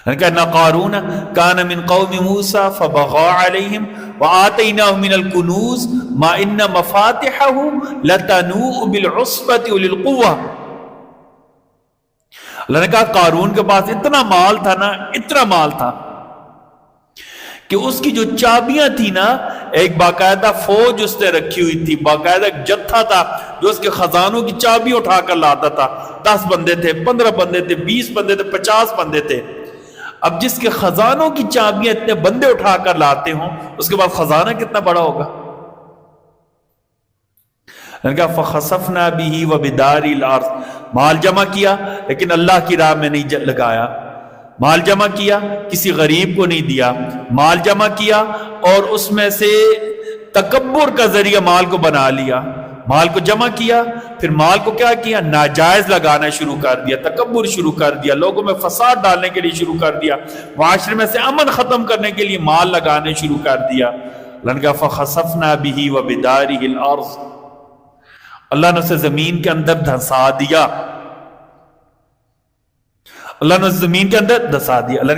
کہ قارون کان من قوم موسیٰ فبغى علیہم وآتیناہ من الکنوز ما ان مفاتحہ لتنوء بالعصبۃ اولي القوہ. اللہ نے کہا قارون کے پاس اتنا مال تھا نا، اتنا مال تھا کہ اس کی جو چابیاں تھی نا، ایک باقاعدہ فوج اس نے رکھی ہوئی تھی، باقاعدہ ایک جتھا تھا جو اس کے خزانوں کی چابی اٹھا کر لاتا تھا. 10 بندے تھے، 15 بندے تھے، 20 بندے تھے، 50 بندے تھے. اب جس کے خزانوں کی چابیاں اتنے بندے اٹھا کر لاتے ہوں، اس کے بعد خزانہ کتنا بڑا ہوگا. فَخَسَفْنَا بِهِ وَبِدَارِ الْأَرْضِ، مال جمع کیا لیکن اللہ کی راہ میں نہیں لگایا، مال جمع کیا کسی غریب کو نہیں دیا، مال جمع کیا اور اس میں سے تکبر کا ذریعہ مال کو بنا لیا. مال کو جمع کیا، پھر مال کو کیا کیا، ناجائز لگانا شروع کر دیا، تکبر شروع کر دیا، لوگوں میں فساد ڈالنے کے لیے شروع کر دیا، معاشرے میں سے امن ختم کرنے کے لیے مال لگانے شروع کر دیا. فَخَسَفْنَا بِهِ وَبِدَارِهِ الْأَرْضِ، اللہ نے اسے زمین کے اندر دھسا دیا، اللہ نے زمین کے اندر دھسا دیا. اللہ